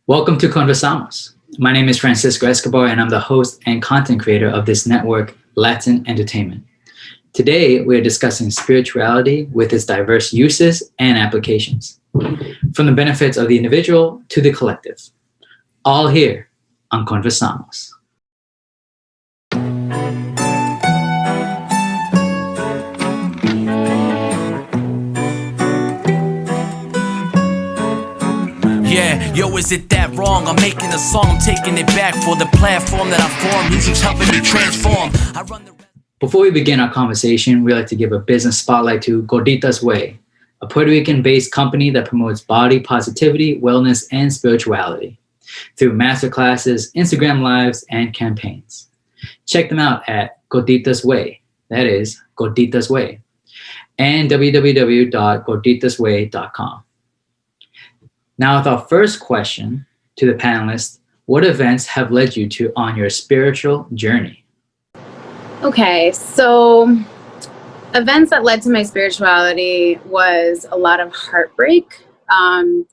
Welcome to Conversamos. My name is Francisco Escobar, and I'm the host and content creator of this network, Latin Entertainment. Today, we are discussing spirituality with its diverse uses and applications, from the benefits of the individual to the collective. All here on Conversamos. Yeah, yo, is it that wrong? I'm making a song, I'm taking it back for the platform that I formed. Music's helping me transform. Before we begin our conversation, we like to give a business spotlight to Gordita's Way, a Puerto Rican-based company that promotes body positivity, wellness, and spirituality through masterclasses, Instagram lives, and campaigns. Check them out at Gorditas Way, that is Gorditas Way, and www.gorditasway.com. Now, with our first question to the panelists, what events have led you on your spiritual journey? Okay, so events that led to my spirituality was a lot of heartbreak. I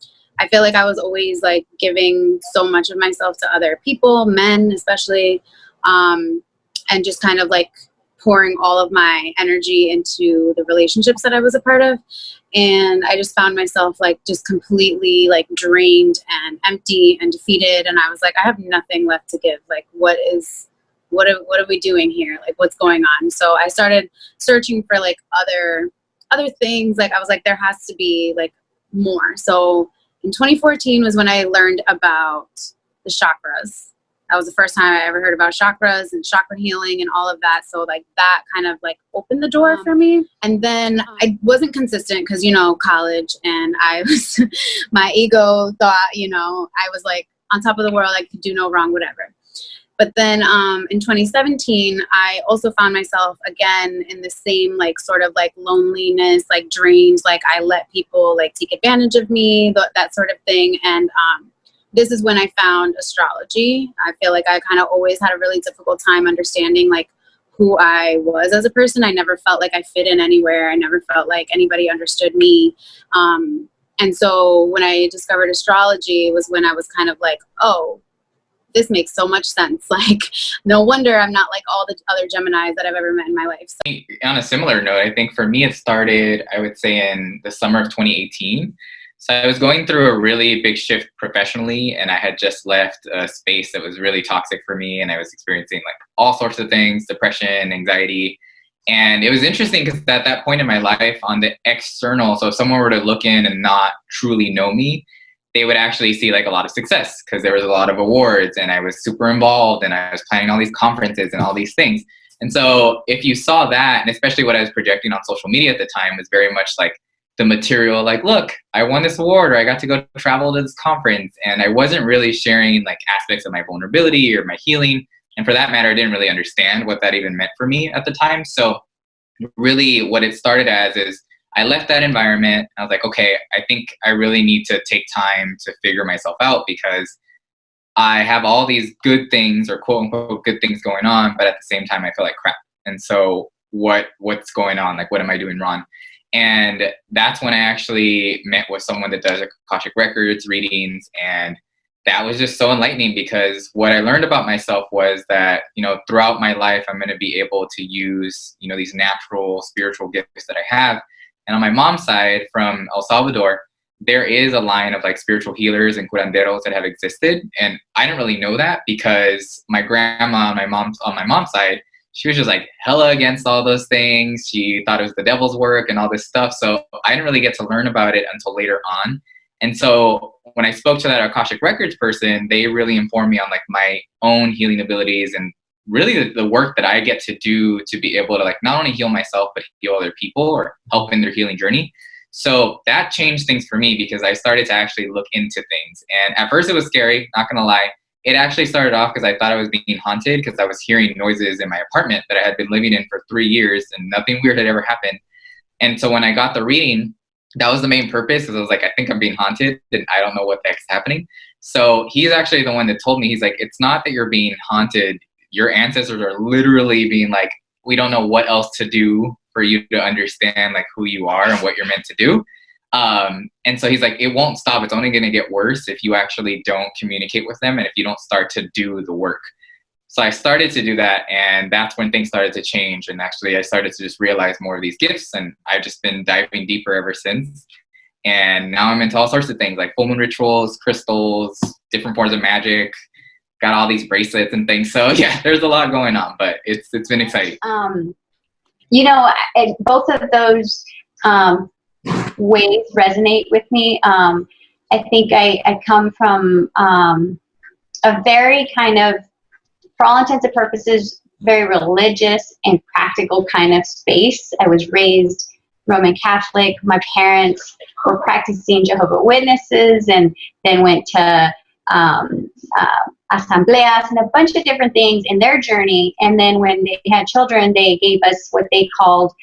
feel like I was always like giving so much of myself to other people, men especially, and just kind of like pouring all of my energy into the relationships that I was a part of. And I just found myself like just completely like drained and empty and defeated. And I was like, I have nothing left to give. Like, what are we doing here? Like, what's going on? So I started searching for like other things. Like, I was like, there has to be like more. So in 2014 was when I learned about the chakras. That was the first time I ever heard about chakras and chakra healing and all of that. So like that kind of like opened the door for me. And then I wasn't consistent because, college, and I was, my ego thought, I was like on top of the world. I could do no wrong, whatever. But then in 2017, I also found myself again in the same like sort of like loneliness, like drained, like I let people like take advantage of me, that sort of thing. And this is when I found astrology. I feel like I kind of always had a really difficult time understanding like who I was as a person. I never felt like I fit in anywhere. I never felt like anybody understood me. And so when I discovered astrology was when I was kind of like, oh, this makes so much sense. Like, no wonder I'm not like all the other Geminis that I've ever met in my life. So. On a similar note, I think for me, it started, I would say, in the summer of 2018. So I was going through a really big shift professionally, and I had just left a space that was really toxic for me, and I was experiencing like all sorts of things, depression, anxiety. And it was interesting because at that point in my life, on the external, so if someone were to look in and not truly know me, they would actually see like a lot of success because there was a lot of awards and I was super involved and I was planning all these conferences and all these things. And so if you saw that, and especially what I was projecting on social media at the time was very much like the material, like, look, I won this award, or I got to go travel to this conference. And I wasn't really sharing like aspects of my vulnerability or my healing. And for that matter, I didn't really understand what that even meant for me at the time. So really what it started as is I left that environment. I was like, okay, I think I really need to take time to figure myself out because I have all these good things or quote unquote good things going on, but at the same time, I feel like crap. And so what's going on? Like, what am I doing wrong? And that's when I actually met with someone that does Akashic Records readings. And that was just so enlightening because what I learned about myself was that, throughout my life, I'm going to be able to use, these natural spiritual gifts that I have. And on my mom's side, from El Salvador, there is a line of like spiritual healers and curanderos that have existed. And I didn't really know that because my grandma on my mom's side, she was just like hella against all those things. She thought it was the devil's work and all this stuff. So I didn't really get to learn about it until later on. And so when I spoke to that Akashic Records person, they really informed me on like my own healing abilities and really the work that I get to do to be able to like not only heal myself, but heal other people or help in their healing journey. So that changed things for me because I started to actually look into things. And at first it was scary, not gonna lie. It actually started off because I thought I was being haunted because I was hearing noises in my apartment that I had been living in for 3 years and nothing weird had ever happened. And so when I got the reading, that was the main purpose because I was like, I think I'm being haunted and I don't know what the heck's happening. So he's actually the one that told me, he's like, it's not that you're being haunted. Your ancestors are literally being like, we don't know what else to do for you to understand like who you are and what you're meant to do. And so he's like, it won't stop. It's only going to get worse if you actually don't communicate with them and if you don't start to do the work. So I started to do that, and that's when things started to change. And actually, I started to just realize more of these gifts, and I've just been diving deeper ever since. And now I'm into all sorts of things like full moon rituals, crystals, different forms of magic, got all these bracelets and things. So yeah, there's a lot going on, but it's been exciting. You know, both of those ways resonate with me. I think I come from a very kind of, for all intents and purposes, very religious and practical kind of space. I was raised Roman Catholic. My parents were practicing Jehovah's Witnesses, and then went to asambleas and a bunch of different things in their journey. And then when they had children, they gave us what they called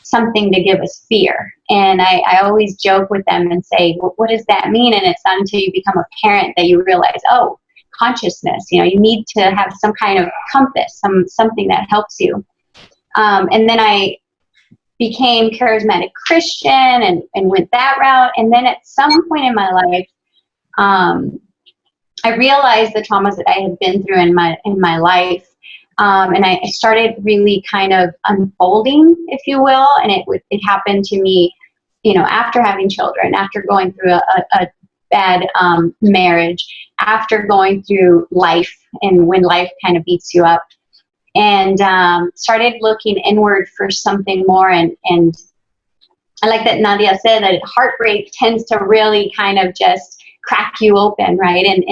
something to give us fear. And I always joke with them and say, well, what does that mean? And it's not until you become a parent that you realize, oh, consciousness, you know, you need to have some kind of compass, something that helps you. And then I became charismatic Christian and went that route. And then at some point in my life, I realized the traumas that I had been through in my life. And I started really kind of unfolding, if you will. And it happened to me, you know, after having children, after going through a bad marriage, after going through life, and when life kind of beats you up, and started looking inward for something more. And I like that Nadia said that heartbreak tends to really kind of just crack you open, right? And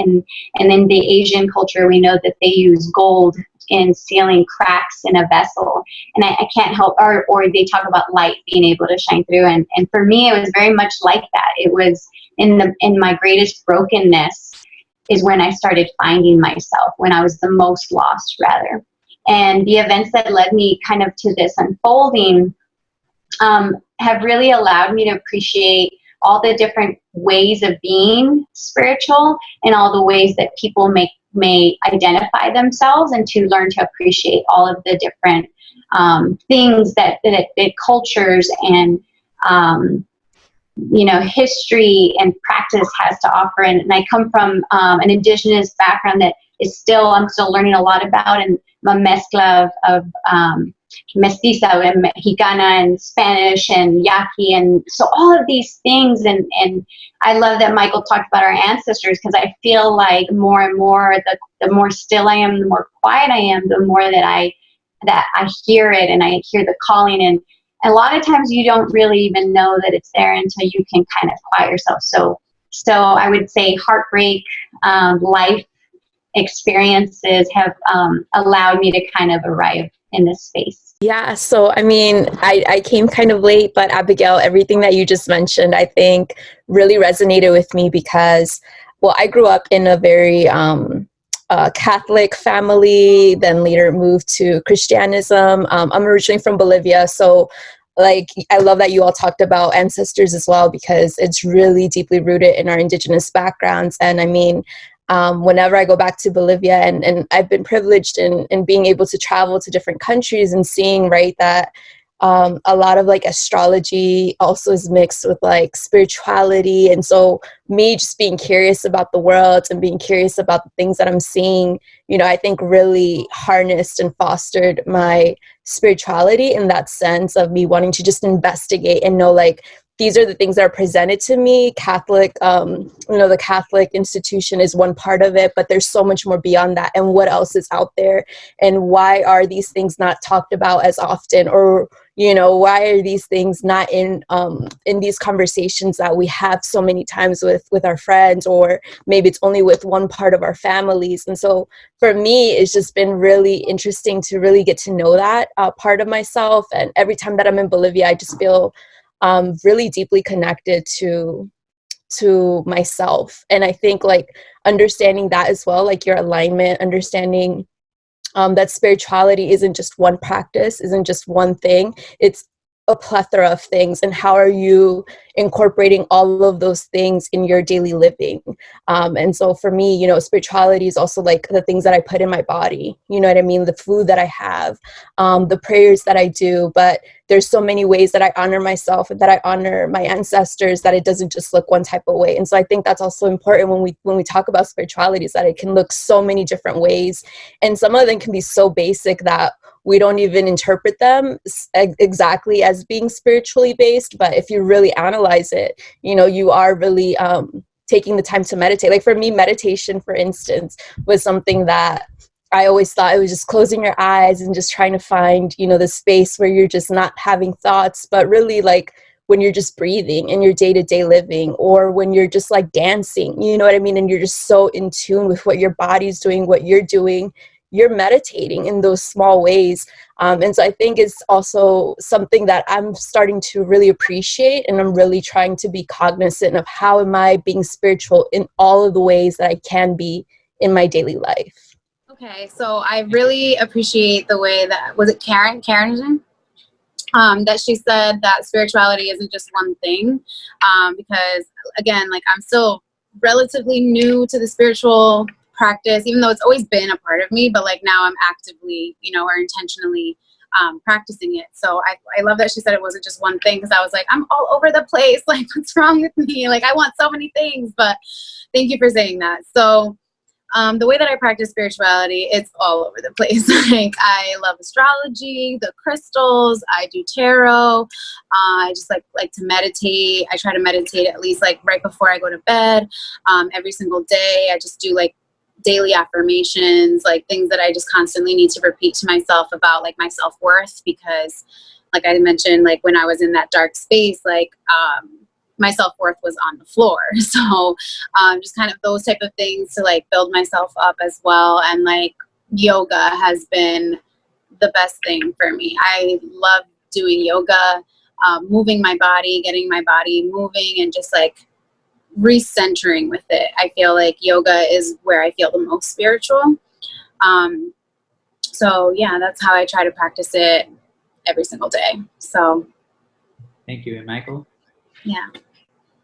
in the Asian culture, we know that they use gold in sealing cracks in a vessel. And I can't help, or they talk about light being able to shine through. And for me, it was very much like that. It was in my greatest brokenness is when I started finding myself, when I was the most lost, rather. And the events that led me kind of to this unfolding have really allowed me to appreciate all the different ways of being spiritual and all the ways that people may identify themselves, and to learn to appreciate all of the different things that cultures and you know, history and practice has to offer. And I come from an indigenous background that I'm still learning a lot about, and a mezcla of mestiza and Mexicana and Spanish and Yaqui, and so all of these things. And I love that Michael talked about our ancestors, because I feel like more and more, the more still I am, the more quiet I am, the more that I hear it, and I hear the calling. And a lot of times you don't really even know that it's there until you can kind of quiet yourself. So I would say heartbreak, life experiences have allowed me to kind of arrive in this space. Yeah, so I mean, I came kind of late, but Abigail, everything that you just mentioned, I think really resonated with me because, well, I grew up in a very Catholic family, then later moved to Christianism. I'm originally from Bolivia, so like I love that you all talked about ancestors as well, because it's really deeply rooted in our indigenous backgrounds. And I mean, whenever I go back to Bolivia, and I've been privileged in being able to travel to different countries and seeing, right, that a lot of like astrology also is mixed with like spirituality. And so me just being curious about the world and being curious about the things that I'm seeing, you know, I think really harnessed and fostered my spirituality in that sense of me wanting to just investigate and know, like, these are the things that are presented to me. Catholic, you know, the Catholic institution is one part of it, but there's so much more beyond that. And what else is out there? And why are these things not talked about as often? Or, you know, why are these things not in these conversations that we have so many times with our friends, or maybe it's only with one part of our families? And so for me, it's just been really interesting to really get to know that part of myself. And every time that I'm in Bolivia, I just feel really deeply connected to myself. And I think like understanding that as well, like your alignment, understanding that spirituality isn't just one practice, isn't just one thing, it's a plethora of things. And how are you incorporating all of those things in your daily living? And so for me, you know, spirituality is also like the things that I put in my body, you know what I mean? The food that I have, the prayers that I do, but there's so many ways that I honor myself and that I honor my ancestors, that it doesn't just look one type of way. And so I think that's also important when we talk about spirituality, is that it can look so many different ways. And some of them can be so basic that we don't even interpret them exactly as being spiritually based. But if you really analyze it, you know, you are really taking the time to meditate. Like for me, meditation, for instance, was something that I always thought it was just closing your eyes and just trying to find, you know, the space where you're just not having thoughts, but really like when you're just breathing in your day-to-day living, or when you're just like dancing, you know what I mean? And you're just so in tune with what your body's doing, what you're doing, you're meditating in those small ways. And so I think it's also something that I'm starting to really appreciate, and I'm really trying to be cognizant of how am I being spiritual in all of the ways that I can be in my daily life. Okay, so I really appreciate the way that, was it Karen that she said that spirituality isn't just one thing, because again, like I'm still relatively new to the spiritual practice, even though it's always been a part of me, but like now I'm actively, you know, or intentionally practicing it. So I love that she said it wasn't just one thing, because I was like, I'm all over the place, like what's wrong with me? Like I want so many things, but thank you for saying that. So the way that I practice spirituality, it's all over the place. Like I love astrology, the crystals, I do tarot. I just like to meditate. I try to meditate at least like right before I go to bed. Every single day, I just do like daily affirmations, like things that I just constantly need to repeat to myself about like my self-worth, because like I mentioned, like when I was in that dark space, like my self-worth was on the floor. So just kind of those type of things to like build myself up as well. And like yoga has been the best thing for me. I love doing yoga, moving my body, getting my body moving, and just like recentering with it. I feel like yoga is where I feel the most spiritual. So yeah, that's how I try to practice it every single day. So Thank you. And Michael? yeah.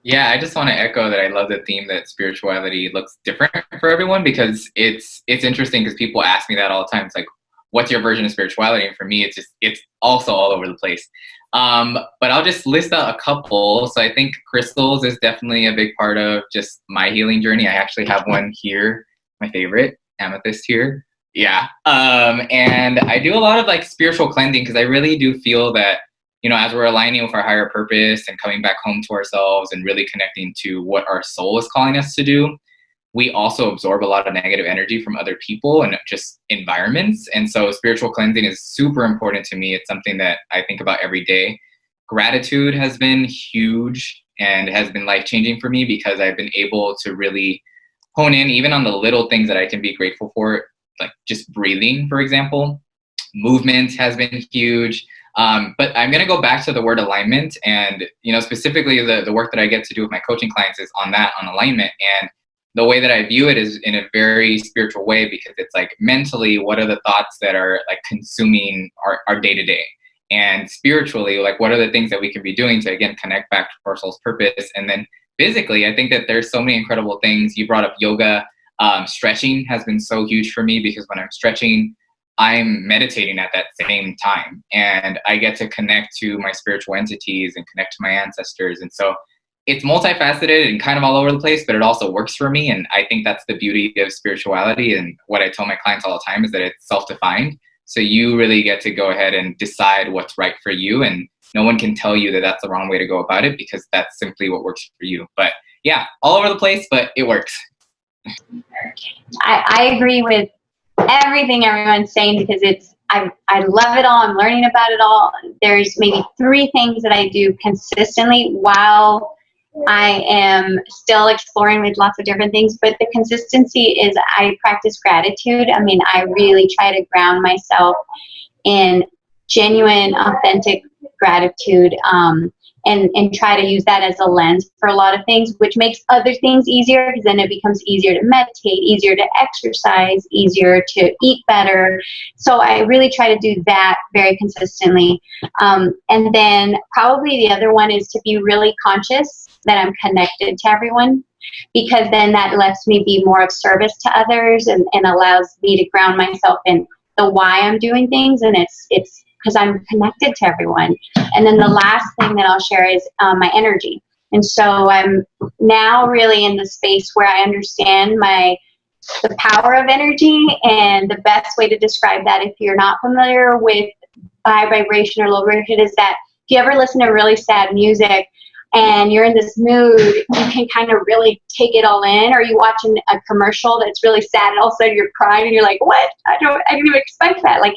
Yeah, I just want to echo that I love the theme that spirituality looks different for everyone, because it's interesting because people ask me that all the time. It's like, what's your version of spirituality? And for me, it's also all over the place. But I'll just list out a couple. So I think crystals is definitely a big part of just my healing journey. I actually have one here, my favorite, amethyst here. Yeah. And I do a lot of like spiritual cleansing, because I really do feel that, you know, as we're aligning with our higher purpose and coming back home to ourselves and really connecting to what our soul is calling us to do, we also absorb a lot of negative energy from other people and just environments. And so spiritual cleansing is super important to me. It's something that I think about every day. Gratitude has been huge and has been life-changing for me, because I've been able to really hone in even on the little things that I can be grateful for, like just breathing, for example. Movement has been huge. But I'm going to go back to the word alignment, and, you know, specifically the work that I get to do with my coaching clients is on alignment. And the way that I view it is in a very spiritual way, because it's like mentally, what are the thoughts that are like consuming our day to day? And spiritually, like what are the things that we can be doing to, again, connect back to our soul's purpose? And then physically, I think that there's so many incredible things. You brought up yoga. Stretching has been so huge for me, because when I'm stretching, I'm meditating at that same time, and I get to connect to my spiritual entities and connect to my ancestors. And so it's multifaceted and kind of all over the place, but it also works for me. And I think that's the beauty of spirituality. And what I tell my clients all the time is that it's self-defined. So you really get to go ahead and decide what's right for you. And no one can tell you that that's the wrong way to go about it, because that's simply what works for you. But yeah, all over the place, but it works. I agree with everything everyone's saying, because I love it all. I'm learning about it all. There's maybe 3 things that I do consistently while I am still exploring with lots of different things, but the consistency is I practice gratitude. I mean, I really try to ground myself in genuine, authentic gratitude, and try to use that as a lens for a lot of things, which makes other things easier, because then it becomes easier to meditate, easier to exercise, easier to eat better. So I really try to do that very consistently. And then probably the other one is to be really conscious that I'm connected to everyone, because then that lets me be more of service to others, and allows me to ground myself in the why I'm doing things. And it's because I'm connected to everyone. And then the last thing that I'll share is my energy. And so I'm now really in the space where I understand the power of energy, and the best way to describe that, if you're not familiar with high vibration or low vibration, is that if you ever listen to really sad music and you're in this mood, you can kind of really take it all in. Or you watching a commercial that's really sad and all of a sudden you're crying and you're like, what? I didn't even expect that. Like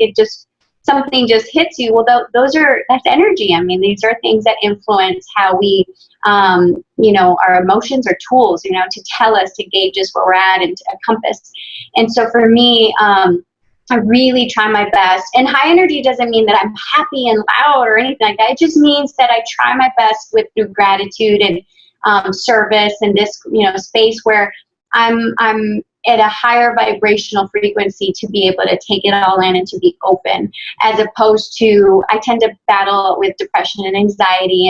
something just hits you. Well, that's energy. I mean, these are things that influence how we, our emotions are tools, to tell us, to gauge us where we're at and to compass. And so for me, I really try my best. And high energy doesn't mean that I'm happy and loud or anything like that. It just means that I try my best through gratitude and service and this, space where I'm at a higher vibrational frequency to be able to take it all in and to be open, as opposed to, I tend to battle with depression and anxiety,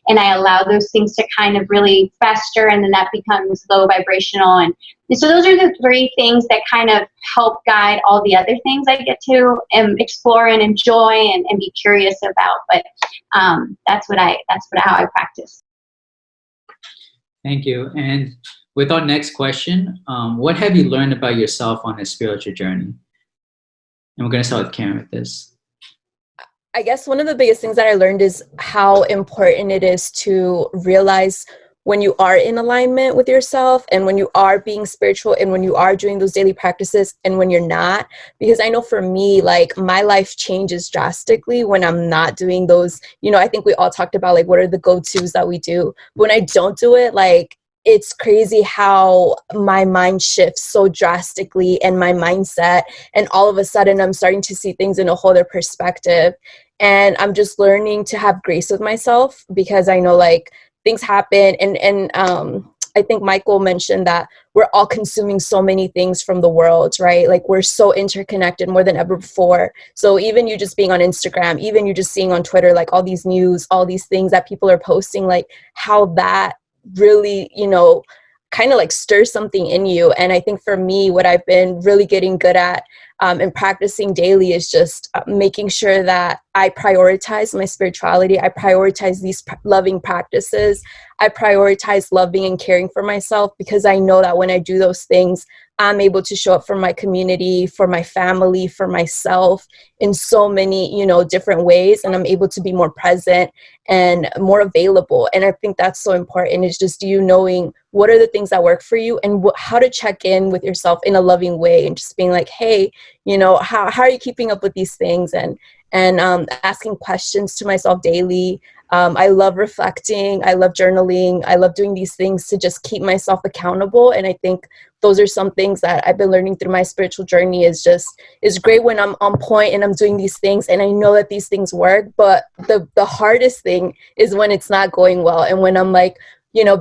and I allow those things to kind of really fester, and then that becomes low vibrational. And so those are the three things that kind of help guide all the other things I get to explore and enjoy and be curious about. But that's how I practice. Thank you. And with our next question, what have you learned about yourself on a spiritual journey? And we're going to start with Karen with this. I guess one of the biggest things that I learned is how important it is to realize when you are in alignment with yourself, and when you are being spiritual, and when you are doing those daily practices, and when you're not. Because I know for me, like, my life changes drastically when I'm not doing those. I think we all talked about, like, what are the go-tos that we do. But when I don't do it, like, it's crazy how my mind shifts so drastically, and my mindset, and all of a sudden I'm starting to see things in a whole other perspective. And I'm just learning to have grace with myself, because I know, like, things happen. And I think Michael mentioned that we're all consuming so many things from the world, right? Like, we're so interconnected more than ever before. So even you just being on Instagram, even you just seeing on Twitter, like, all these news, all these things that people are posting, like, how that really, kind of like stirs something in you. And I think for me, what I've been really getting good at and practicing daily is just making sure that I prioritize my spirituality. I prioritize these loving practices. I prioritize loving and caring for myself, because I know that when I do those things, I'm able to show up for my community, for my family, for myself in so many, different ways. And I'm able to be more present and more available. And I think that's so important, is just you knowing what are the things that work for you, and how to check in with yourself in a loving way, and just being like, hey, how are you keeping up with these things? And asking questions to myself daily. I love reflecting. I love journaling. I love doing these things to just keep myself accountable. And I think those are some things that I've been learning through my spiritual journey. Is great when I'm on point and I'm doing these things and I know that these things work. But the hardest thing is when it's not going well, and when I'm like,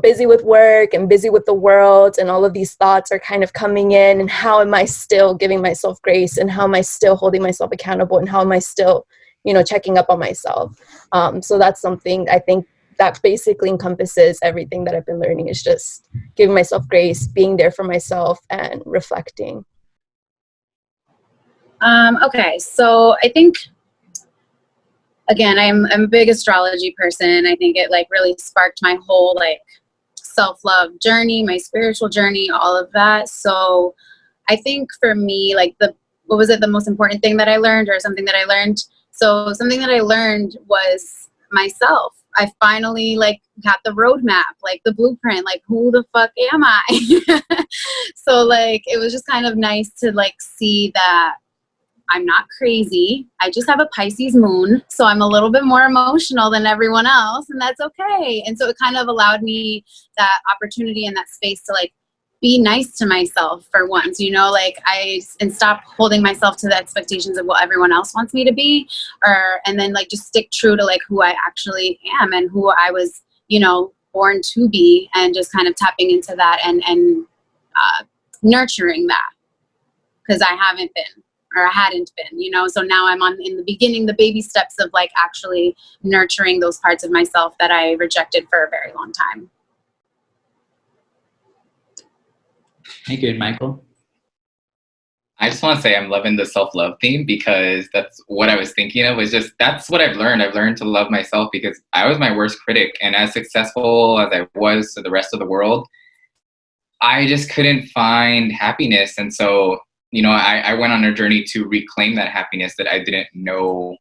busy with work and busy with the world, and all of these thoughts are kind of coming in, and how am I still giving myself grace, and how am I still holding myself accountable, and how am I still, checking up on myself. So that's something I think that basically encompasses everything that I've been learning, is just giving myself grace, being there for myself, and reflecting. Okay, so I think, again, I'm a big astrology person. I think it really sparked my whole self-love journey, my spiritual journey, all of that. So I think for me, the most important thing that I learned, or something that I learned? So something that I learned was myself. I finally got the roadmap, the blueprint, who the fuck am I? So it was just kind of nice to see that I'm not crazy. I just have a Pisces moon, so I'm a little bit more emotional than everyone else, and that's okay. And so it kind of allowed me that opportunity and that space to be nice to myself for once, and stop holding myself to the expectations of what everyone else wants me to be, and then just stick true to who I actually am and who I was, born to be, and just kind of tapping into that and nurturing that, because I hadn't been, so now I'm in the beginning, the baby steps of actually nurturing those parts of myself that I rejected for a very long time. Thank you, Michael. I just want to say I'm loving the self-love theme, because that's what I was thinking of, was just, that's what I've learned. I've learned to love myself, because I was my worst critic. And as successful as I was to the rest of the world, I just couldn't find happiness. And so, you know, I went on a journey to reclaim that happiness that I didn't know,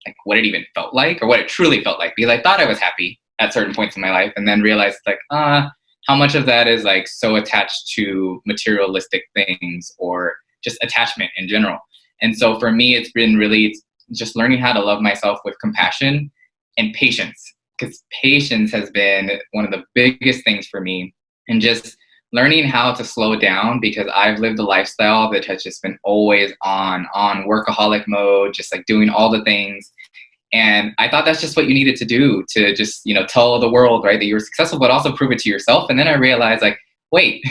like, what it even felt like, or what it truly felt like, because I thought I was happy at certain points in my life, and then realized, like, how much of that is like so attached to materialistic things, or just attachment in general. And so for me, it's been really just learning how to love myself with compassion and patience, because patience has been one of the biggest things for me, and just learning how to slow down, because I've lived a lifestyle that has just been always on workaholic mode, just like doing all the things. And I thought that's just what you needed to do to just, you know, tell the world, right, that you were successful, but also prove it to yourself. And then I realized, like, wait,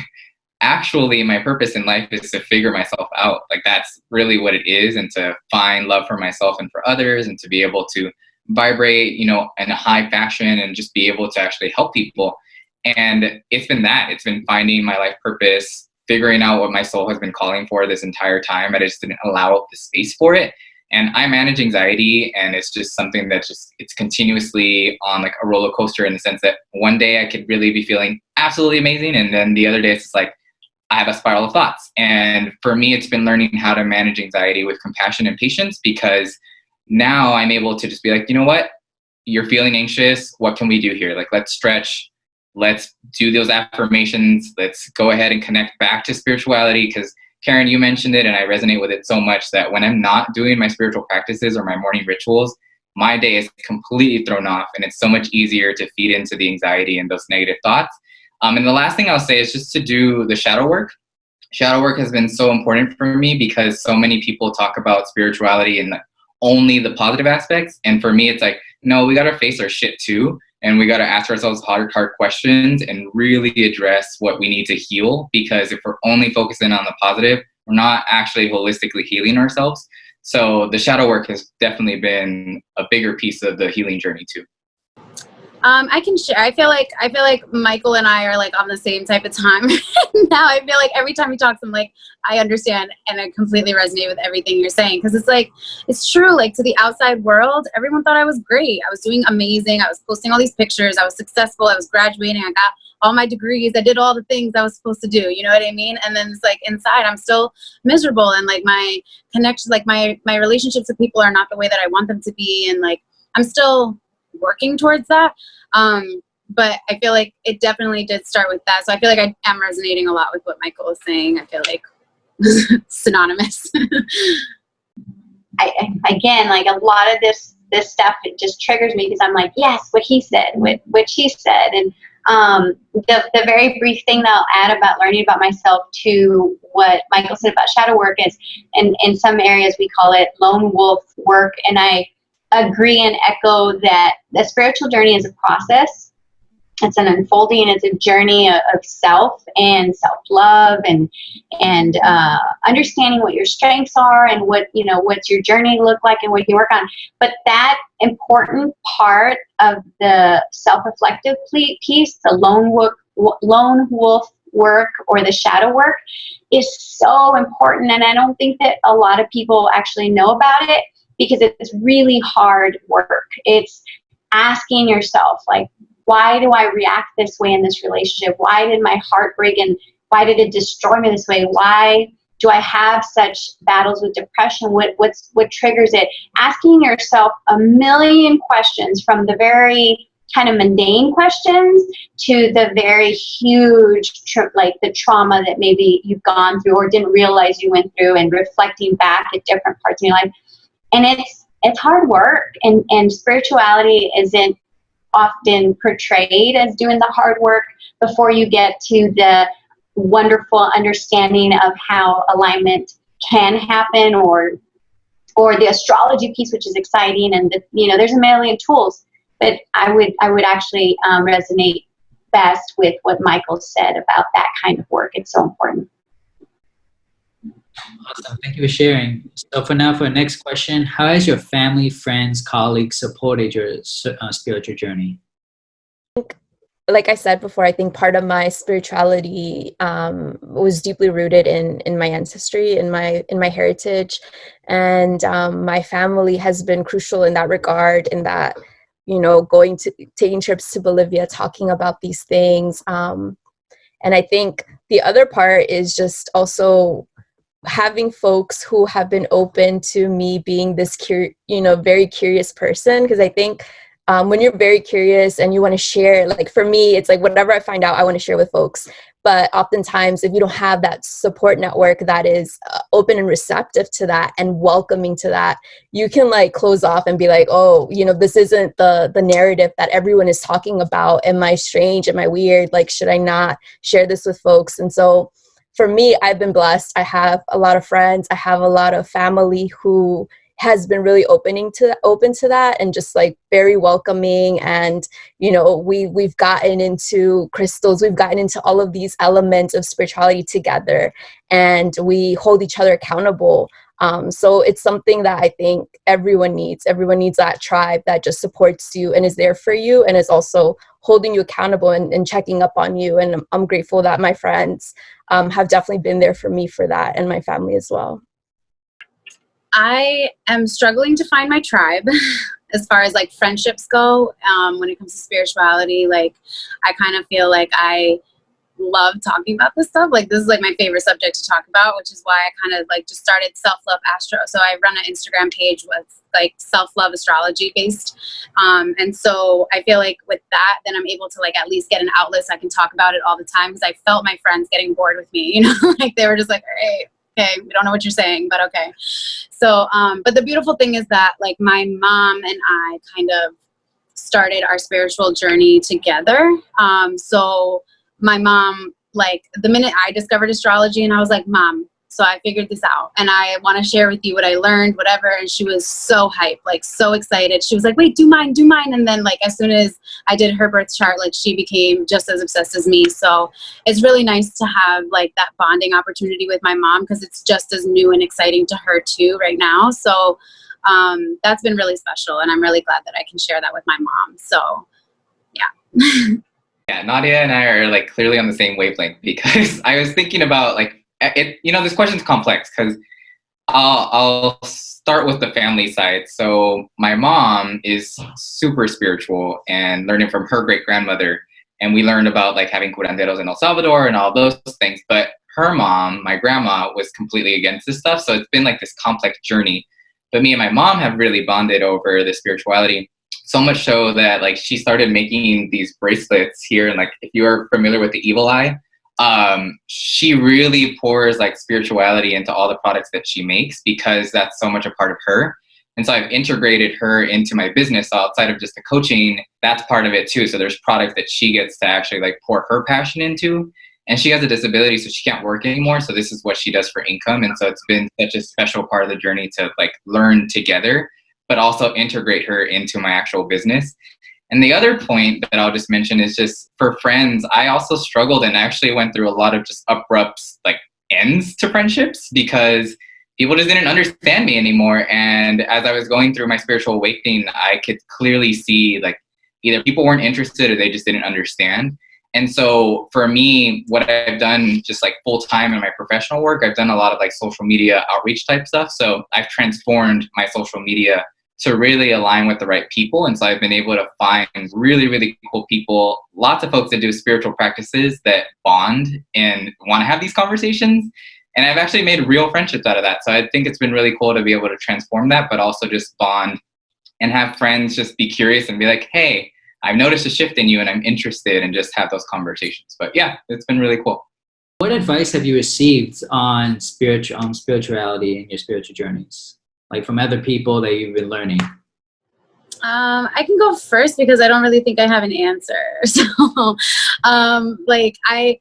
actually my purpose in life is to figure myself out. Like, that's really what it is, and to find love for myself and for others, and to be able to vibrate, you know, in a high fashion, and just be able to actually help people. And it's been finding my life purpose, figuring out what my soul has been calling for this entire time. I just didn't allow the space for it. And I manage anxiety, and it's just something that it's continuously on like a roller coaster, in the sense that one day I could really be feeling absolutely amazing, and then the other day it's just like I have a spiral of thoughts. And for me, it's been learning how to manage anxiety with compassion and patience, because now I'm able to just be like, you know what, you're feeling anxious. What can we do here? Like, let's stretch. Let's do those affirmations. Let's go ahead and connect back to spirituality, because Karen, you mentioned it, and I resonate with it so much, that when I'm not doing my spiritual practices or my morning rituals, my day is completely thrown off, and it's so much easier to feed into the anxiety and those negative thoughts. And the last thing I'll say is just to do the shadow work. Shadow work has been so important for me, because so many people talk about spirituality and only the positive aspects. And for me, it's like, no, we got to face our shit too. And we got to ask ourselves hard questions and really address what we need to heal. Because if we're only focusing on the positive, we're not actually holistically healing ourselves. So the shadow work has definitely been a bigger piece of the healing journey too. I can share. I feel like Michael and I are like on the same type of time. Now I feel like every time he talks, I'm like, I understand, and I completely resonate with everything you're saying, because it's like, it's true. Like, to the outside world, everyone thought I was great. I was doing amazing. I was posting all these pictures. I was successful. I was graduating. I got all my degrees. I did all the things I was supposed to do. You know what I mean? And then it's like inside, I'm still miserable, and like my connections, like my relationships with people are not the way that I want them to be, and like I'm still working towards that. But I feel like it definitely did start with that. So I feel like I am resonating a lot with what Michael was saying. I feel like synonymous. Again, like, a lot of this stuff, it just triggers me, because I'm like, yes, what he said, what she said. And the very brief thing that I'll add about learning about myself to what Michael said about shadow work is, in some areas we call it lone wolf work. And I agree and echo that the spiritual journey is a process. It's an unfolding. It's a journey of self and self-love, and understanding what your strengths are, and what's your journey look like, and what you can work on. But that important part of the self-reflective piece, the lone wolf work, or the shadow work, is so important. And I don't think that a lot of people actually know about it, because it's really hard work. It's asking yourself, like, why do I react this way in this relationship? Why did my heart break, and why did it destroy me this way? Why do I have such battles with depression? What triggers it? Asking yourself a million questions, from the very kind of mundane questions to the very huge, like the trauma that maybe you've gone through or didn't realize you went through, and reflecting back at different parts of your life. And it's hard work, and spirituality isn't often portrayed as doing the hard work before you get to the wonderful understanding of how alignment can happen, or the astrology piece, which is exciting, and there's a million tools. But I would actually resonate best with what Michael said about that kind of work. It's so important. Awesome. Thank you for sharing. So for our next question, how has your family, friends, colleagues supported your spiritual journey? like I said before, I think part of my spirituality was deeply rooted in my ancestry, in my heritage, and my family has been crucial in that regard. In that, taking trips to Bolivia, talking about these things, and I think the other part is just also having folks who have been open to me being this very curious person, because I think when you're very curious and you want to share, like for me, it's like whatever I find out, I want to share with folks. But oftentimes, if you don't have that support network that is open and receptive to that and welcoming to that, you can like close off and be like, oh, this isn't the narrative that everyone is talking about. Am I strange? Am I weird? Like, should I not share this with folks? And so for me, I've been blessed. I have a lot of friends. I have a lot of family who has been really open to that and just like very welcoming. And, we've gotten into crystals, we've gotten into all of these elements of spirituality together, and we hold each other accountable. So it's something that I think everyone needs. Everyone needs that tribe that just supports you and is there for you and is also holding you accountable and checking up on you. And I'm grateful that my friends have definitely been there for me for that, and my family as well. I am struggling to find my tribe as far as like friendships go. When it comes to spirituality, like I kind of feel like I love talking about this stuff. Like this is like my favorite subject to talk about, which is why I kind of like just started Self-Love Astro. So I run an Instagram page with like self-love astrology based. And so I feel like with that, then I'm able to like at least get an outlet so I can talk about it all the time, because I felt my friends getting bored with me, like they were just like, all right, okay, we don't know what you're saying, but okay. So, but the beautiful thing is that like my mom and I kind of started our spiritual journey together. So my mom, like the minute I discovered astrology, and I was like, Mom, so I figured this out and I want to share with you what I learned, whatever. And she was so hyped, like so excited. She was like, wait, do mine. And then like, as soon as I did her birth chart, like she became just as obsessed as me. So it's really nice to have like that bonding opportunity with my mom, because it's just as new and exciting to her too right now. So that's been really special. And I'm really glad that I can share that with my mom. So yeah. Yeah, Nadia and I are like clearly on the same wavelength, because I was thinking about like, this question's complex, because I'll start with the family side. So my mom is super spiritual and learning from her great grandmother. And we learned about like having curanderos in El Salvador and all those things. But her mom, my grandma, was completely against this stuff. So it's been like this complex journey. But me and my mom have really bonded over the spirituality. So much so that like she started making these bracelets here. And like, if you are familiar with the evil eye, she really pours like spirituality into all the products that she makes, because that's so much a part of her. And so I've integrated her into my business. So outside of just the coaching, that's part of it too. So there's products that she gets to actually like pour her passion into. And she has a disability, so she can't work anymore. So this is what she does for income. And so it's been such a special part of the journey to like learn together, but also integrate her into my actual business. And the other point that I'll just mention is just for friends, I also struggled and actually went through a lot of just abrupt like ends to friendships, because people just didn't understand me anymore. And as I was going through my spiritual awakening, I could clearly see like either people weren't interested or they just didn't understand. And so for me, what I've done just like full time in my professional work, I've done a lot of like social media outreach type stuff. So I've transformed my social media to really align with the right people. And so I've been able to find really, really cool people, lots of folks that do spiritual practices that bond and want to have these conversations. And I've actually made real friendships out of that. So I think it's been really cool to be able to transform that, but also just bond and have friends just be curious and be like, hey, I've noticed a shift in you and I'm interested, and just have those conversations. But yeah, it's been really cool. What advice have you received on spirituality and your spiritual journeys? Like from other people that you've been learning? I can go first because I don't really think I have an answer. So like I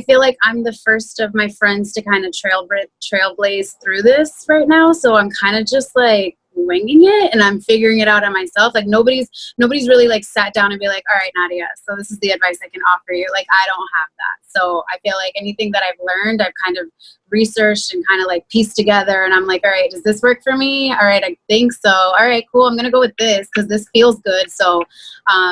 feel like I'm the first of my friends to kind of trailblaze through this right now. So I'm kind of just like winging it and I'm figuring it out on myself. Like nobody's really like sat down and be like, all right, Nadia, so this is the advice I can offer you. Like I don't have that. So I feel like anything that I've learned, I've kind of researched and kind of like pieced together, and I'm like, all right, does this work for me? All right, I think so. All right, cool. I'm going to go with this because this feels good. So,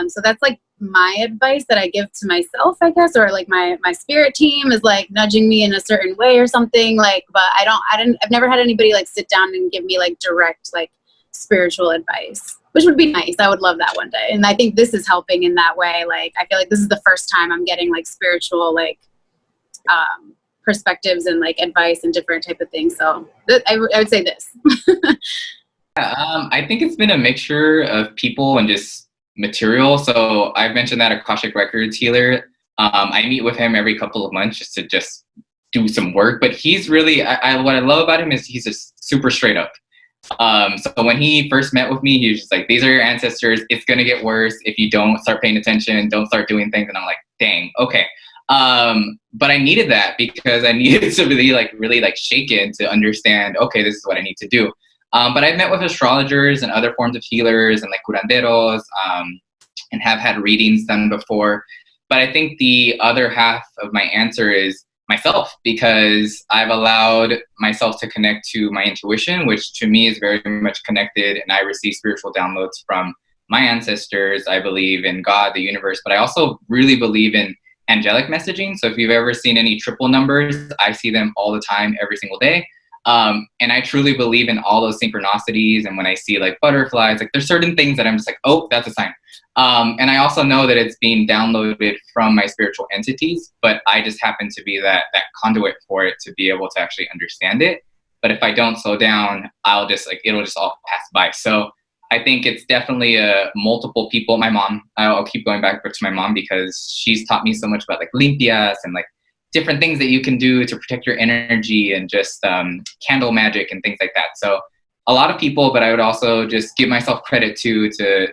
so that's like my advice that I give to myself, I guess, or like my spirit team is like nudging me in a certain way or something, like, but I've never had anybody like sit down and give me like direct like spiritual advice, which would be nice. I would love that one day. And I think this is helping in that way. Like, I feel like this is the first time I'm getting like spiritual, like, perspectives and like advice and different type of things. So I would say this. I think it's been a mixture of people and just material. So I've mentioned that Akashic Records healer. I meet with him every couple of months just to do some work. But he's really, what I love about him is he's just super straight up. So when he first met with me, he was just like, these are your ancestors. It's going to get worse if you don't start paying attention, don't start doing things. And I'm like, dang, okay. But I needed that because I needed to really shaken to understand, okay, this is what I need to do. But I've met with astrologers and other forms of healers and like curanderos, and have had readings done before. But I think the other half of my answer is myself, because I've allowed myself to connect to my intuition, which to me is very much connected, and I receive spiritual downloads from my ancestors. I believe in God, the universe, but I also really believe in angelic messaging. So if you've ever seen any triple numbers, I see them all the time, every single day. And I truly believe in all those synchronicities. And when I see like butterflies, like there's certain things that I'm just like, oh, that's a sign. And I also know that it's being downloaded from my spiritual entities, but I just happen to be that conduit for it to be able to actually understand it. But if I don't slow down, it'll just all pass by. So I think it's definitely multiple people. My mom, I'll keep going back to my mom because she's taught me so much about like limpias and like different things that you can do to protect your energy, and just candle magic and things like that. So a lot of people, but I would also just give myself credit to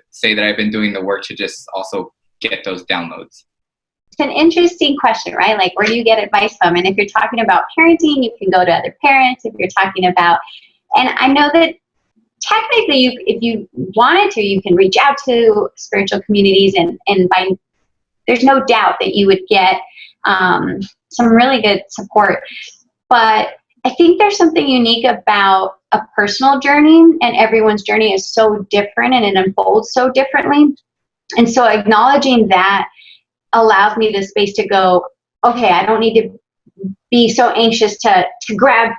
say that I've been doing the work to just also get those downloads. It's an interesting question, right? Like, where do you get advice from? And if you're talking about parenting, you can go to other parents. If you're talking about, and I know that technically, if you wanted to, you can reach out to spiritual communities, and there's no doubt that you would get some really good support. But I think there's something unique about a personal journey, and everyone's journey is so different and it unfolds so differently. And so acknowledging that allows me the space to go, okay, I don't need to be so anxious to grab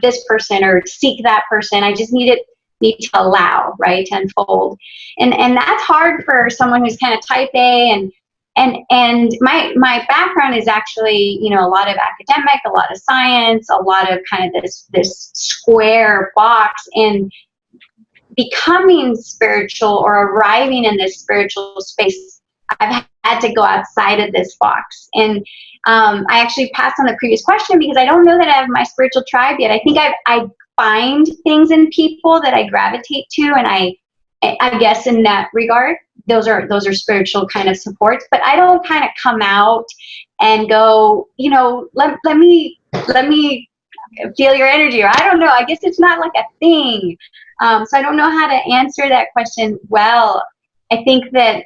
this person or seek that person. I just need to allow, right, to unfold. And that's hard for someone who's kind of type A, and my background is actually, a lot of academic, a lot of science, a lot of kind of this square box, and becoming spiritual or arriving in this spiritual space, I've had to go outside of this box. And I actually passed on the previous question because I don't know that I have my spiritual tribe yet. I think I find things in people that I gravitate to, and I guess in that regard, those are spiritual kind of supports. But I don't kind of come out and go, let me feel your energy, or I don't know. I guess it's not like a thing. So I don't know how to answer that question well. I think that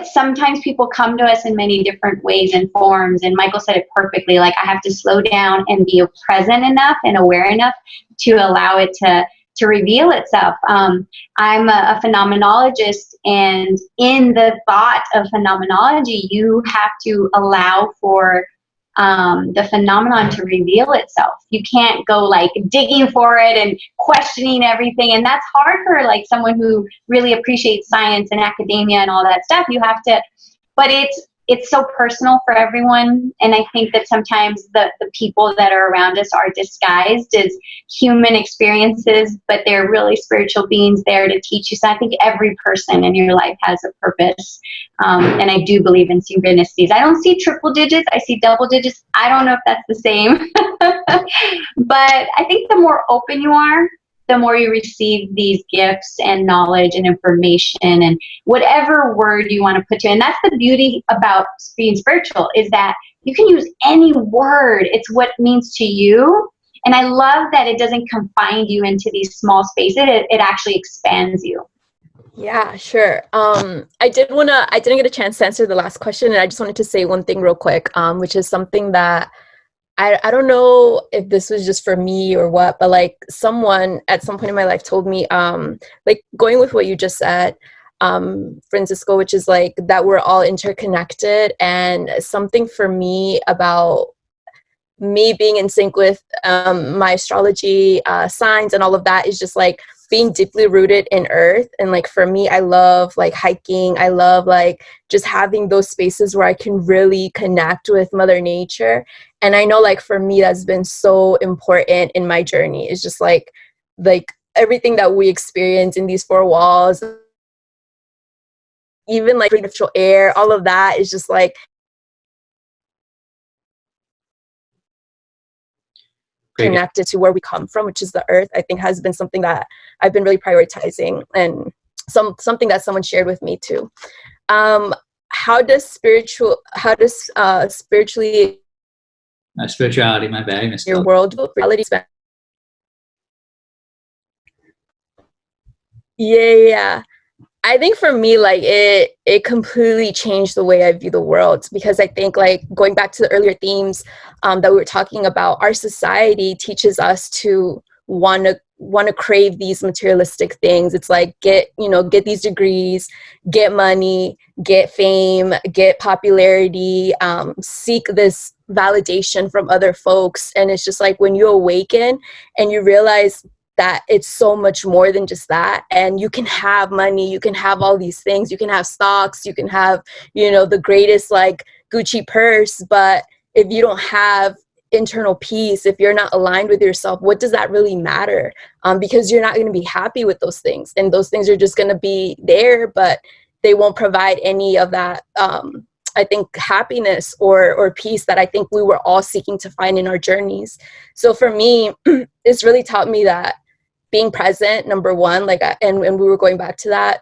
sometimes people come to us in many different ways and forms, and Michael said it perfectly. Like, I have to slow down and be present enough and aware enough to allow it to reveal itself. I'm a phenomenologist, and in the thought of phenomenology, you have to allow for the phenomenon to reveal itself. You can't go like digging for it and questioning everything, and that's hard for like someone who really appreciates science and academia and all that stuff. You have to, but it's so personal for everyone, and I think that sometimes the people that are around us are disguised as human experiences, but they're really spiritual beings there to teach you. So I think every person in your life has a purpose, and I do believe in synchronicities. I don't see triple digits, I see double digits. I don't know if that's the same, but I think the more open you are, the more you receive these gifts and knowledge and information and whatever word you want to put to it. And that's the beauty about being spiritual, is that you can use any word. It's what it means to you. And I love that it doesn't confine you into these small spaces. It actually expands you. Yeah, sure. I didn't get a chance to answer the last question, and I just wanted to say one thing real quick, which is something that I don't know if this was just for me or what, but like someone at some point in my life told me, like going with what you just said, Francisco, which is like that we're all interconnected. And something for me about me being in sync with my astrology signs and all of that is just like being deeply rooted in earth. And like for me, I love like hiking. I love like just having those spaces where I can really connect with Mother Nature. And I know like for me, that's been so important in my journey. It's just like everything that we experience in these four walls, even like natural air, all of that is just like connected to where we come from, which is the earth. I think has been something that I've been really prioritizing, and something that someone shared with me too. How does spirituality spirituality, my bad, your world reality spend? Yeah. I think for me, like it completely changed the way I view the world, because I think like going back to the earlier themes that we were talking about, our society teaches us to want to crave these materialistic things. It's like get these degrees, get money, get fame, get popularity, seek this validation from other folks. And it's just like when you awaken and you realize that it's so much more than just that, and you can have money, you can have all these things, you can have stocks, you can have the greatest like Gucci purse, but if you don't have internal peace, if you're not aligned with yourself, what does that really matter? Because you're not going to be happy with those things, and those things are just going to be there, but they won't provide any of that I think happiness or peace that I think we were all seeking to find in our journeys. So for me, it's really taught me that being present, number one, like, and we were going back to that,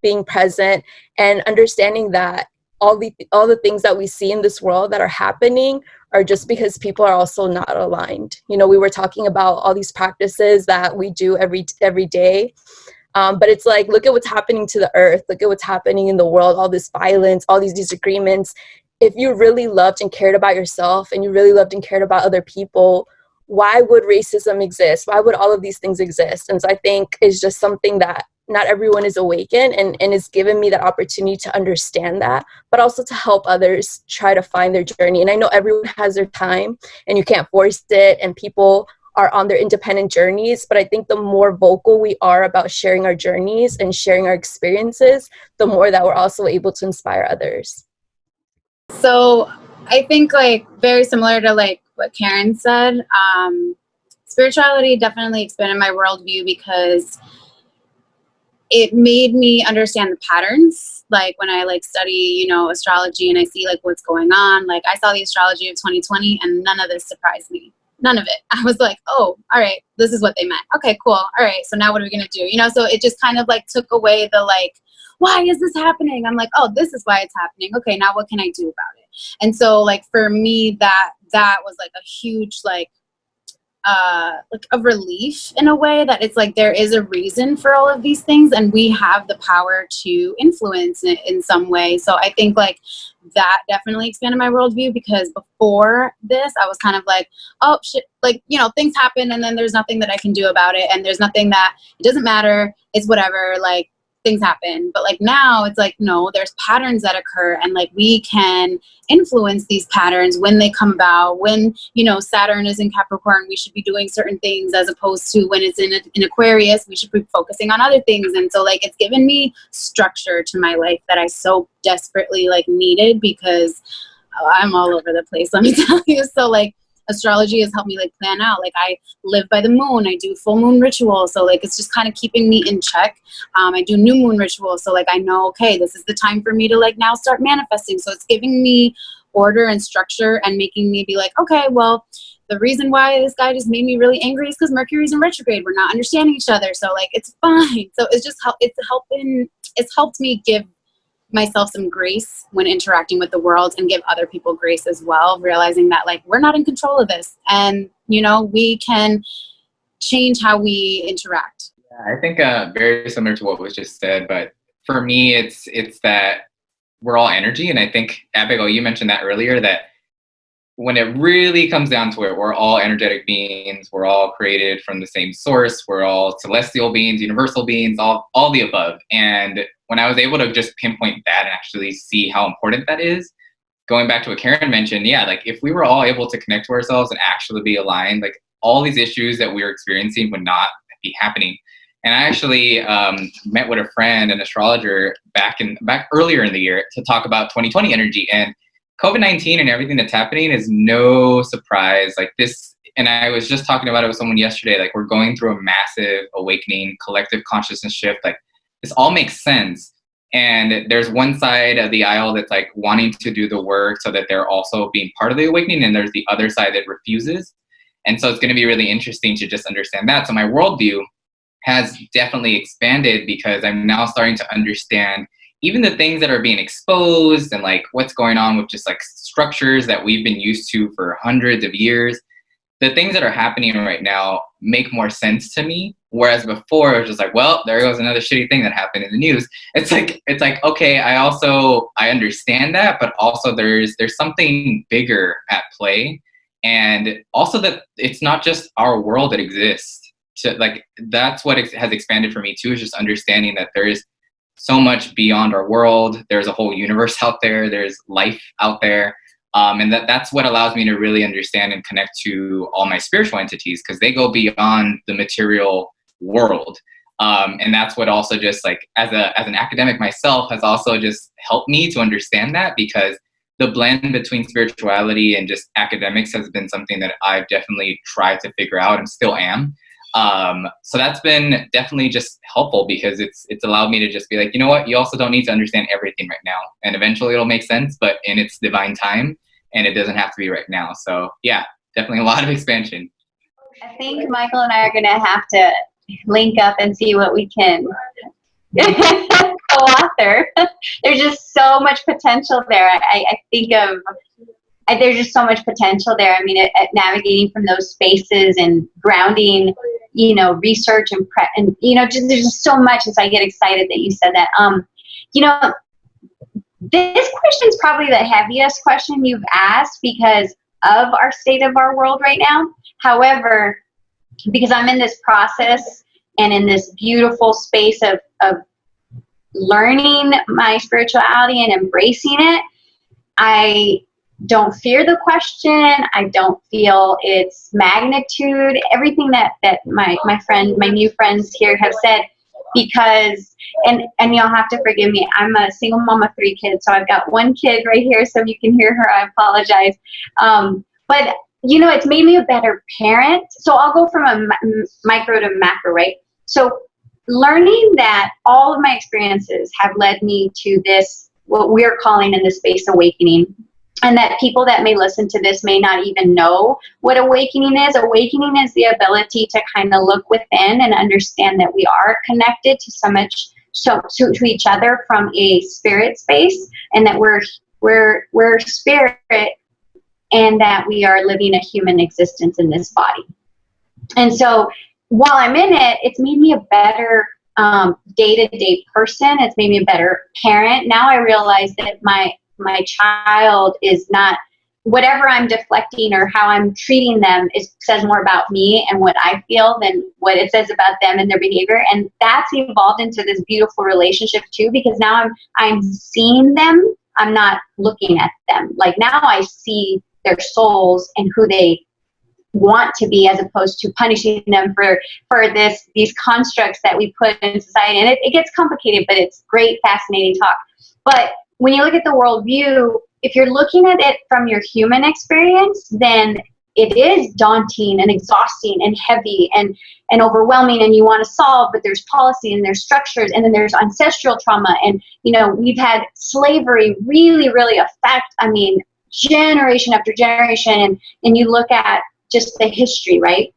being present and understanding that all the things that we see in this world that are happening are just because people are also not aligned. We were talking about all these practices that we do every day. But it's like, look at what's happening to the earth. Look at what's happening in the world, all this violence, all these disagreements. If you really loved and cared about yourself, and you really loved and cared about other people, why would racism exist? Why would all of these things exist? And so I think it's just something that not everyone is awakened, and it's given me that opportunity to understand that, but also to help others try to find their journey. And I know everyone has their time and you can't force it, and people are on their independent journeys, but I think the more vocal we are about sharing our journeys and sharing our experiences, the more that we're also able to inspire others. So I think like very similar to like what Karen said, spirituality definitely expanded my worldview because it made me understand the patterns. Like when I like study, astrology, and I see like what's going on, like I saw the astrology of 2020 and none of this surprised me. None of it. I was like, oh, all right, this is what they meant. Okay, cool. All right, so now what are we going to do? So it just kind of like took away the like, why is this happening? I'm like, oh, this is why it's happening. Okay, now what can I do about it? And so like for me, that was like a huge like a relief in a way, that it's like there is a reason for all of these things, and we have the power to influence it in some way. So I think like that definitely expanded my worldview, because before this I was kind of like, oh shit, like things happen and then there's nothing that I can do about it, and there's nothing that, it doesn't matter, it's whatever, like things happen. But like now it's like, no, there's patterns that occur, and like we can influence these patterns when they come about. When Saturn is in Capricorn, we should be doing certain things, as opposed to when it's in Aquarius, we should be focusing on other things. And so like it's given me structure to my life that I so desperately like needed, because I'm all over the place, let me tell you. So like astrology has helped me like plan out. Like I live by the moon. I do full moon rituals. So like it's just kind of keeping me in check. I do new moon rituals. So like I know, okay, this is the time for me to like now start manifesting. So it's giving me order and structure, and making me be like, okay, well, the reason why this guy just made me really angry is because Mercury's in retrograde. We're not understanding each other. So like it's fine. So it's just it's helped me give myself some grace when interacting with the world, and give other people grace as well, realizing that like we're not in control of this, and we can change how we interact. Yeah, I think very similar to what was just said, but for me it's that we're all energy. And I think, Abigail, you mentioned that earlier, that when it really comes down to it, we're all energetic beings. We're all created from the same source. We're all celestial beings, universal beings, all the above. And when I was able to just pinpoint that and actually see how important that is, going back to what Karen mentioned, yeah, like if we were all able to connect to ourselves and actually be aligned, like all these issues that we were experiencing would not be happening. And I actually met with a friend, an astrologer, back earlier in the year to talk about 2020 energy. And COVID-19 and everything that's happening is no surprise. Like this, and I was just talking about it with someone yesterday, like we're going through a massive awakening, collective consciousness shift. Like this all makes sense. And there's one side of the aisle that's like wanting to do the work so that they're also being part of the awakening. And there's the other side that refuses. And so it's going to be really interesting to just understand that. So my worldview has definitely expanded because I'm now starting to understand even the things that are being exposed and like what's going on with just like structures that we've been used to for hundreds of years. The things that are happening right now make more sense to me. Whereas before it was just like, well, there goes another shitty thing that happened in the news. It's like, okay, I understand that, but also there's something bigger at play. And also that it's not just our world that exists. That's what has expanded for me too, is just understanding that there is so much beyond our world. There's a whole universe out there. There's life out there. And that's what allows me to really understand and connect to all my spiritual entities, because they go beyond the material world. And that's what also just like as an academic myself has also just helped me to understand that, because the blend between spirituality and just academics has been something that I've definitely tried to figure out and still am. So that's been definitely just helpful, because it's allowed me to just be like, you know what, you also don't need to understand everything right now, and eventually it'll make sense, but in its divine time, and it doesn't have to be right now. So yeah, definitely a lot of expansion. I think Michael and I are going to have to link up and see what we can co-author. There's just so much potential there. I think there's just so much potential there. I mean, at navigating from those spaces and grounding, research and there's just so much. And so I get excited that you said that. This question is probably the heaviest question you've asked because of our state of our world right now. However, because I'm in this process and in this beautiful space of learning my spirituality and embracing it, I don't fear the question. I don't feel its magnitude, everything that my new friends here have said, because, and you'll have to forgive me, I'm a single mom of 3 kids, so I've got one kid right here, so if you can hear her, I apologize. But it's made me a better parent. So I'll go from a micro to macro, right? So learning that all of my experiences have led me to this, what we're calling in this space, awakening. And that people that may listen to this may not even know what awakening is. Awakening is the ability to kind of look within and understand that we are connected to so much, to each other from a spirit space, and that we're spirit, and that we are living a human existence in this body. And so while I'm in it, it's made me a better day-to-day person. It's made me a better parent. Now I realize that my child is not, whatever I'm deflecting or how I'm treating them says more about me and what I feel than what it says about them and their behavior. And that's evolved into this beautiful relationship too, because now I'm seeing them. I'm not looking at them. Like now I see their souls and who they want to be, as opposed to punishing them for these constructs that we put in society. And it gets complicated, but it's great, fascinating talk. But when you look at the worldview, if you're looking at it from your human experience, then it is daunting and exhausting and heavy and overwhelming, and you want to solve, but there's policy and there's structures, and then there's ancestral trauma. And, we've had slavery really, really affect, generation after generation, and you look at just the history, right?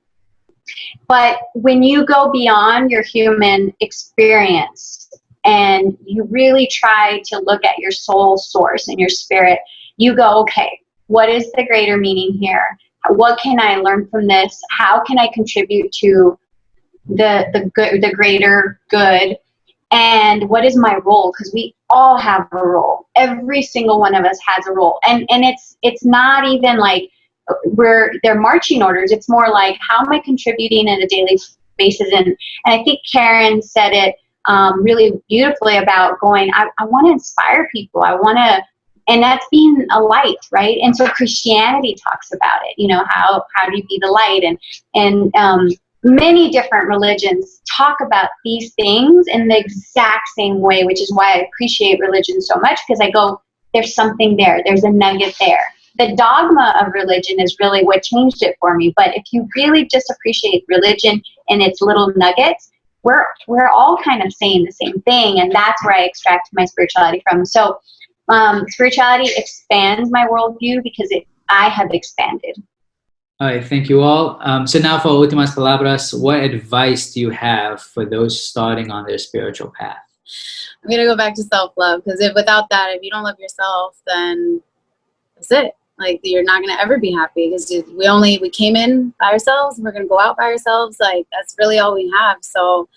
But when you go beyond your human experience and you really try to look at your soul source and your spirit, you go, okay, what is the greater meaning here? What can I learn from this? How can I contribute to the greater good? And what is my role? Because we all have a role. Every single one of us has a role. And it's not even like they're marching orders. It's more like, how am I contributing on a daily basis? And I think Karen said it really beautifully about going, I want to inspire people. I want to, and that's being a light, right? And so Christianity talks about it, you know, how do you be the light? And many different religions talk about these things in the exact same way, which is why I appreciate religion so much, because I go, there's something there. There's a nugget there. The dogma of religion is really what changed it for me. But if you really just appreciate religion and its little nuggets, we're all kind of saying the same thing. And that's where I extract my spirituality from. So spirituality expands my worldview because I have expanded. All right, thank you all. So now for últimas palabras, what advice do you have for those starting on their spiritual path? I'm going to go back to self-love, because without that, if you don't love yourself, then that's it. Like, you're not going to ever be happy, because we came in by ourselves, and we're going to go out by ourselves. Like, that's really all we have. So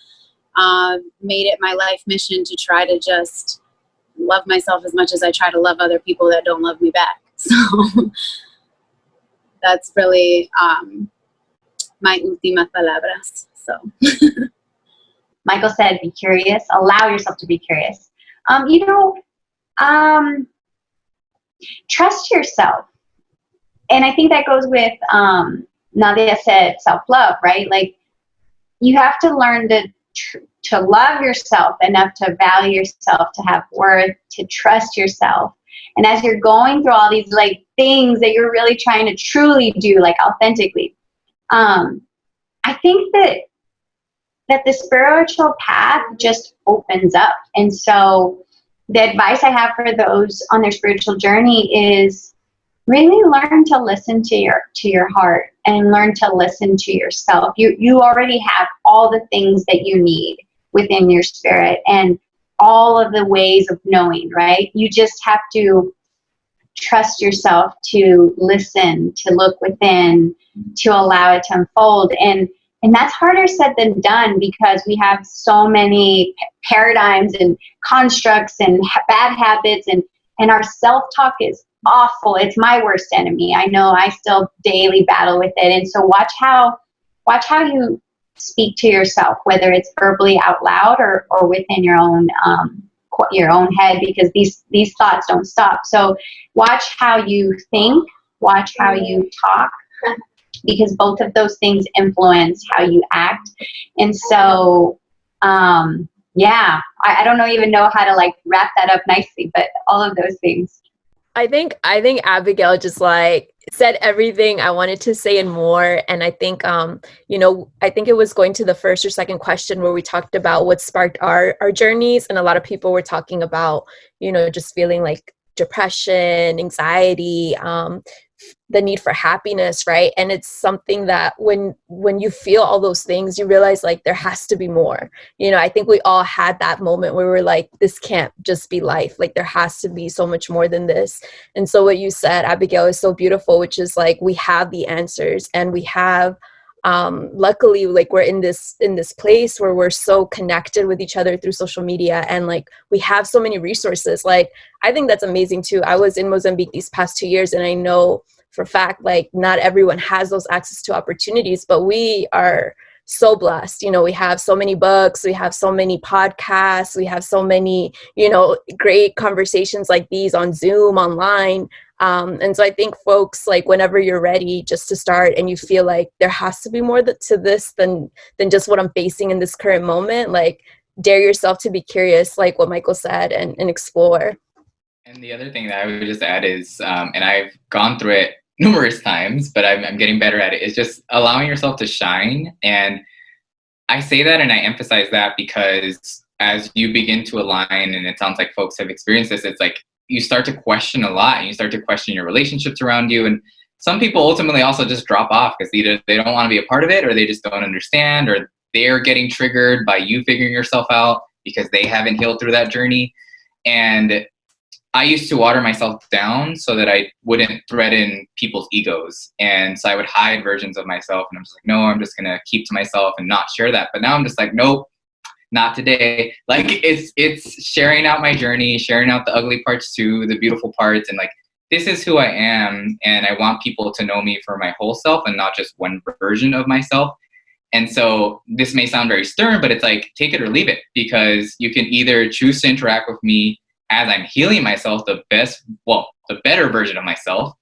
made it my life mission to try to just love myself as much as I try to love other people that don't love me back. So that's really my últimas palabras. So Michael said, be curious, allow yourself to be curious. Trust yourself. And I think that goes with, Nadia said, self-love, right? Like, you have to learn to love yourself enough to value yourself, to have worth, to trust yourself. And as you're going through all these like things that you're really trying to truly do, like authentically, I think that the spiritual path just opens up. And so the advice I have for those on their spiritual journey is really learn to listen to your heart and learn to listen to yourself. You already have all the things that you need within your spirit and all of the ways of knowing, right? You just have to trust yourself to listen, to look within, to allow it to unfold. And that's harder said than done, because we have so many paradigms and constructs and bad habits, and our self-talk is awful. It's my worst enemy. I know I still daily battle with it. And so watch how you speak to yourself, whether it's verbally out loud or within your own head, because these thoughts don't stop. So watch how you think, watch how you talk, because both of those things influence how you act. And so, I don't even know how to like wrap that up nicely, but all of those things. I think Abigail just like said everything I wanted to say and more. And I think, I think it was going to the first or second question where we talked about what sparked our journeys. And a lot of people were talking about, just feeling like depression, anxiety, the need for happiness, right? And it's something that when you feel all those things, you realize like there has to be more. I think we all had that moment where we're like, this can't just be life. Like, there has to be so much more than this. And so what you said, Abigail, is so beautiful, which is like, we have the answers, and we have luckily, like, we're in this place where we're so connected with each other through social media, and like, we have so many resources. Like, I think that's amazing too. I was in Mozambique these past 2 years, and I know for a fact, like, not everyone has those access to opportunities, but we are so blessed. We have so many books, we have so many podcasts, we have so many, great conversations like these on Zoom, online. And so I think folks, like, whenever you're ready just to start and you feel like there has to be more to this than just what I'm facing in this current moment, like, dare yourself to be curious, like what Michael said, and explore. And the other thing that I would just add is, and I've gone through it numerous times, but I'm getting better at it, is just allowing yourself to shine. And I say that and I emphasize that because as you begin to align, and it sounds like folks have experienced this, it's like you start to question a lot, and you start to question your relationships around you. And some people ultimately also just drop off because either they don't want to be a part of it, or they just don't understand, or they're getting triggered by you figuring yourself out because they haven't healed through that journey. And I used to water myself down so that I wouldn't threaten people's egos. And so I would hide versions of myself, and I'm just like, no, I'm just going to keep to myself and not share that. But now I'm just like, nope, not today. Like, it's sharing out my journey, sharing out the ugly parts too, the beautiful parts, and like this is who I am, and I want people to know me for my whole self and not just one version of myself. And so this may sound very stern, but it's like, take it or leave it, because you can either choose to interact with me as I'm healing myself, the better version of myself,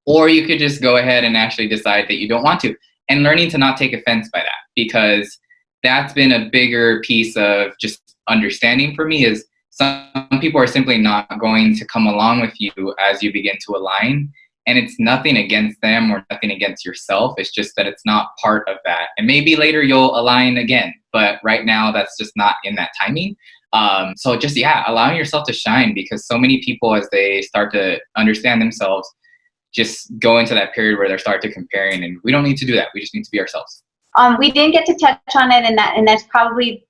or you could just go ahead and actually decide that you don't want to, and learning to not take offense by that, because that's been a bigger piece of just understanding for me. Is some people are simply not going to come along with you as you begin to align. And it's nothing against them or nothing against yourself. It's just that it's not part of that. And maybe later you'll align again, but right now that's just not in that timing. So just, allowing yourself to shine, because so many people, as they start to understand themselves, just go into that period where they start to comparing, and we don't need to do that. We just need to be ourselves. We didn't get to touch on it, and that's probably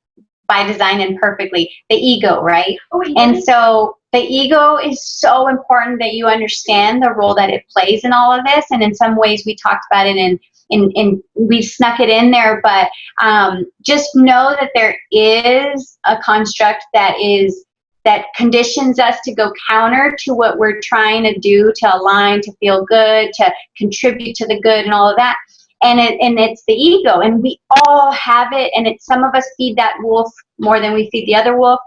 by design and perfectly, the ego, right? And so the ego is so important that you understand the role that it plays in all of this. And in some ways we talked about it and we snuck it in there, but just know that there is a construct that conditions us to go counter to what we're trying to do, to align, to feel good, to contribute to the good and all of that. And it's the ego, and we all have it, and some of us feed that wolf more than we feed the other wolf.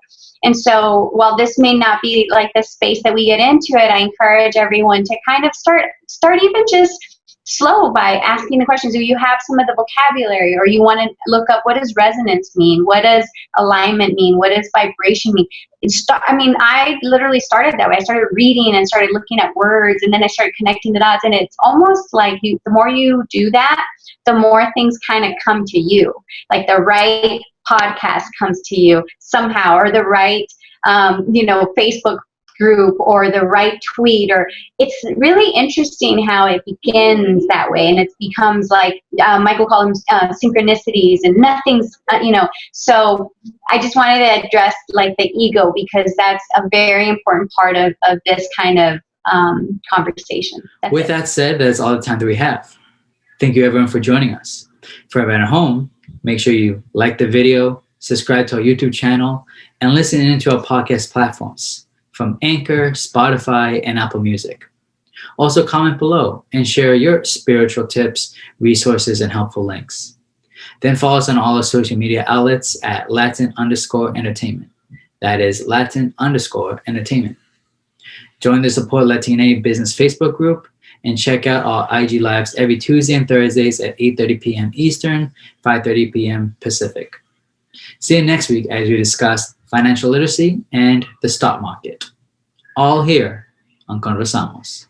And so while this may not be like the space that we get into it, I encourage everyone to kind of start even just slow by asking the questions. Do you have some of the vocabulary, or you want to look up, what does resonance mean? What does alignment mean? What does vibration mean? I literally started that way. I started reading and started looking at words, and then I started connecting the dots. And it's almost like the more you do that, the more things kind of come to you. Like the right podcast comes to you somehow, or the right, Facebook group, or the right tweet, or it's really interesting how it begins that way, and it becomes like Michael called them synchronicities, and nothing's so I just wanted to address like the ego, because that's a very important part of this kind of conversation. With that said, that's all the time that we have. Thank you everyone for joining us. For everyone at home, make sure you like the video, subscribe to our YouTube channel, and listen into our podcast platforms from Anchor, Spotify, and Apple Music. Also comment below and share your spiritual tips, resources, and helpful links. Then follow us on all our social media outlets at Latin_entertainment. That is Latin_entertainment. Join the Support Latina Business Facebook group and check out our IG Lives every Tuesday and Thursdays at 8:30 p.m. Eastern, 5:30 p.m. Pacific. See you next week as we discuss financial literacy and the stock market. All here on Conversamos.